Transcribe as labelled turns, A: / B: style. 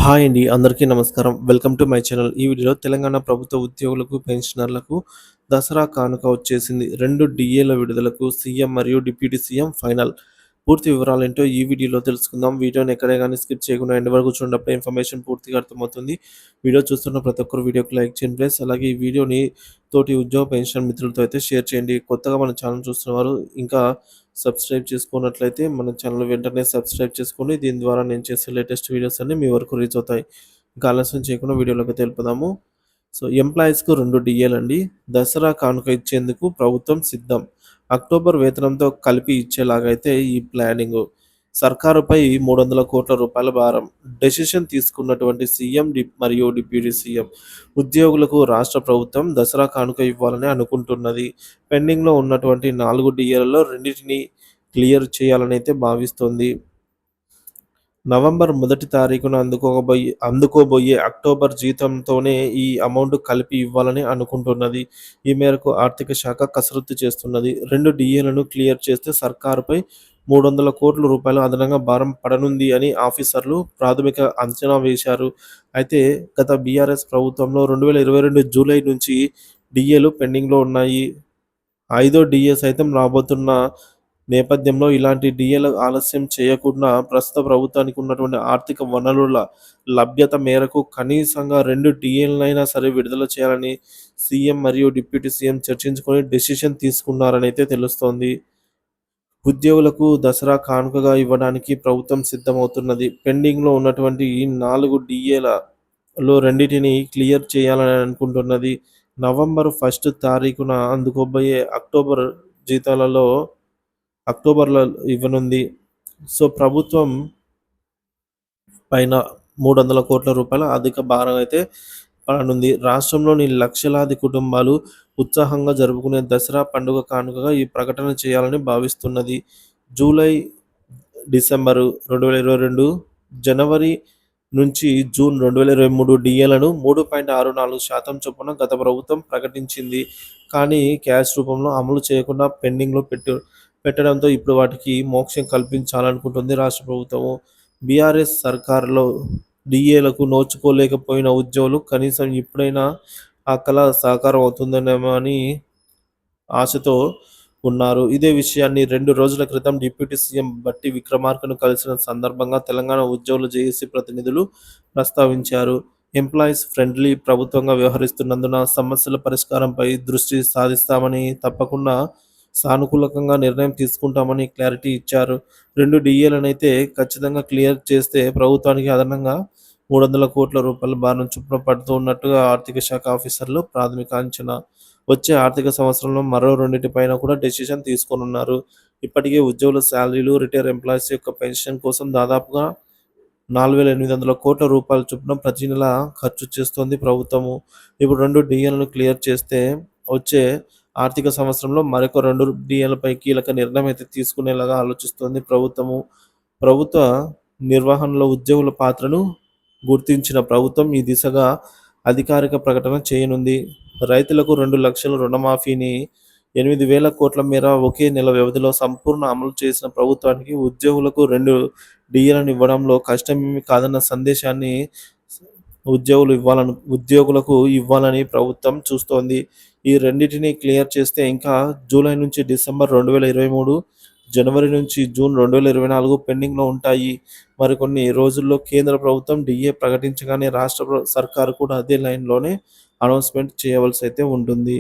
A: Hi అండి. అందరికీ నమస్కారం. Welcome to my channel. ఈ వీడియోలో తెలంగాణ ప్రభుత్వ ఉద్యోగులకు, పెన్షనర్లకు దసరా కానుక వచ్చేసింది. 2 డీఏల విడుదలకు సీఎం మరియు డిప్యూటీ సీఎం ఫైనల్. పూర్తి వివరాలేంటో ఈ వీడియోలో తెలుసుకుందాం. వీడియోని ఎక్కడే గాని స్కిప్ చేయకుండా ఎండ్ వరకు చూడనప్పుడే ఇన్ఫర్మేషన్ పూర్తిగా అర్థమవుతుంది. వీడియో చూస్తున్న ప్రతి ఒక్కరు వీడియోకి లైక్ చేయండి ఫ్రెండ్స్. అలాగే ఈ వీడియోని తోటి ఉద్యోగ పెన్షన్ మిత్రులతో అయితే షేర్ చేయండి. కొత్తగా మన ఛానల్ చూస్తున్నవారు ఇంకా సబ్స్క్రైబ్ చేసుకున్నట్లయితే మన ఛానల్ వెంటనే సబ్స్క్రైబ్ చేసుకోండి. దీని ద్వారా నేను చేసే లేటెస్ట్ వీడియోస్ అన్నీ మీ వరకు రీచ్ అవుతాయి. ఇంకా ఆలస్యం చేయకుండా వీడియోలోకి తెలుపుదాము. ఎంప్లాయీస్‌కు 2 డీఏలండి. దసరా కానుక ఇచ్చేందుకు ప్రభుత్వం సిద్ధం. అక్టోబర్ వేతనంతో కలిపి ఇచ్చేలాగైతే ఈ ప్లానింగు. సర్కారుపై 300 కోట్ల రూపాయల భారం. డెసిషన్ తీసుకున్నటువంటి సీఎం మరియు డిప్యూటీ సీఎం. ఉద్యోగులకు రాష్ట్ర ప్రభుత్వం దసరా కానుక ఇవ్వాలని అనుకుంటున్నది. పెండింగ్‌లో ఉన్నటువంటి 4 డీఏలలో రెండిటిని క్లియర్ చేయాలనైతే భావిస్తోంది. నవంబర్ మొదటి తారీఖున అందుకోబోయే అక్టోబర్ జీతంతోనే ఈ అమౌంట్ కలిపి ఇవ్వాలని అనుకుంటున్నది. ఈ మేరకు ఆర్థిక శాఖ కసరత్తు చేస్తున్నది. 2 డీఏలను క్లియర్ చేస్తే సర్కారుపై 300 కోట్ల రూపాయలు అదనంగా భారం పడనుంది అని ఆఫీసర్లు ప్రాథమిక అంచనా వేశారు. అయితే గత బీఆర్ఎస్ ప్రభుత్వంలో 2022 జూలై నుంచి డీఏలు పెండింగ్‌లో ఉన్నాయి. ఐదో డీఏ సైతం రాబోతున్న నేపథ్యంలో ఇలాంటి డీఏలు ఆలస్యం చేయకుండా ప్రస్తుత ప్రభుత్వానికి ఉన్నటువంటి ఆర్థిక వనరుల లభ్యత మేరకు కనీసంగా 2 డీఏలనైనా సరే విడుదల చేయాలని సీఎం మరియు డిప్యూటీ సీఎం చర్చించుకొని డెసిషన్ తీసుకున్నారనైతే తెలుస్తోంది. ఉద్యోగులకు దసరా కానుకగా ఇవ్వడానికి ప్రభుత్వం సిద్ధమవుతున్నది. పెండింగ్‌లో ఉన్నటువంటి ఈ 4 డీఏలలో రెండిటిని క్లియర్ చేయాలని అనుకుంటున్నది. నవంబర్ 1 తారీఖున అందుకోబోయే జీతాలలో అక్టోబర్‌లో ఇవ్వనుంది. ప్రభుత్వం పైన 300 కోట్ల రూపాయల అధిక భారం అయితే పడనుంది. రాష్ట్రంలోని లక్షలాది కుటుంబాలు ఉత్సాహంగా జరుపుకునే దసరా పండుగ కానుకగా ఈ ప్రకటన చేయాలని భావిస్తున్నది. జూలై, డిసెంబరు 2022, జనవరి నుంచి జూన్ 2023 డీఏలను 3.64% చొప్పున గత ప్రభుత్వం ప్రకటించింది. కానీ క్యాష్ రూపంలో అమలు చేయకుండా పెండింగ్‌లో పెట్టడంతో ఇప్పుడు వాటికి మోక్షం కల్పించాలనుకుంటుంది రాష్ట్ర ప్రభుత్వము. బీఆర్ఎస్ సర్కారులో డీఏలకు నోచుకోలేకపోయిన ఉద్యోగులు కనీసం ఇప్పుడైనా ఆ కల సాకారం అవుతుందనేమో అని ఆశతో ఉన్నారు. ఇదే విషయాన్ని 2 రోజుల క్రితం డిప్యూటీ సీఎం బట్టి విక్రమార్కను కలిసిన సందర్భంగా తెలంగాణ ఉద్యోగుల జేఏసీ ప్రతినిధులు ప్రస్తావించారు. ఎంప్లాయీస్ ఫ్రెండ్లీ ప్రభుత్వంగా వ్యవహరిస్తున్నందున సమస్యల పరిష్కారంపై దృష్టి సాధిస్తామని, తప్పకుండా సానుకూలంగా నిర్ణయం తీసుకుంటామని క్లారిటీ ఇచ్చారు. 2 డీఏలనైతే ఖచ్చితంగా క్లియర్ చేస్తే ప్రభుత్వానికి అదనంగా 300 కోట్ల రూపాయల భారం చొప్పున పడుతూ ఉన్నట్టుగా ఆర్థిక శాఖ ఆఫీసర్లు ప్రాథమిక అంచనా. వచ్చే ఆర్థిక సంవత్సరంలో మరో రెండిటిపైన కూడా డెసిషన్ తీసుకోనున్నారు. ఇప్పటికే ఉద్యోగుల శాలరీలు, రిటైర్ ఎంప్లాయీస్ యొక్క పెన్షన్ కోసం దాదాపుగా 4,800 కోట్ల రూపాయల చొప్పున ప్రతి నెల ఖర్చు చేస్తోంది ప్రభుత్వము. ఇప్పుడు 2 డీఏలను క్లియర్ చేస్తే వచ్చే ఆర్థిక సంవత్సరంలో మరొక 2 డీఏలపై కీలక నిర్ణయం అయితే తీసుకునేలాగా ఆలోచిస్తోంది ప్రభుత్వము. ప్రభుత్వ నిర్వహణలో ఉద్యోగుల పాత్రను గుర్తించిన ప్రభుత్వం ఈ దిశగా అధికారిక ప్రకటన చేయనుంది. రైతులకు 2 లక్షల రుణమాఫీని 8,000 కోట్ల మేర ఒకే నెల వ్యవధిలో సంపూర్ణ అమలు చేసిన ప్రభుత్వానికి ఉద్యోగులకు 2 డీఏలను ఇవ్వడంలో కష్టమేమీ కాదన్న సందేశాన్ని ఉద్యోగులకు ఇవ్వాలని ప్రభుత్వం చూస్తోంది. ఈ రెండిటిని క్లియర్ చేస్తే ఇంకా జూలై నుంచి డిసెంబర్ 2023, జనవరి నుంచి జూన్ 2024 పెండింగ్‌లో ఉంటాయి. మరికొన్ని రోజుల్లో కేంద్ర ప్రభుత్వం డీఏ ప్రకటించగానే రాష్ట్ర సర్కారు కూడా అదే లైన్‌లోనే అనౌన్స్‌మెంట్ చేయవలసి అయితే ఉంటుంది.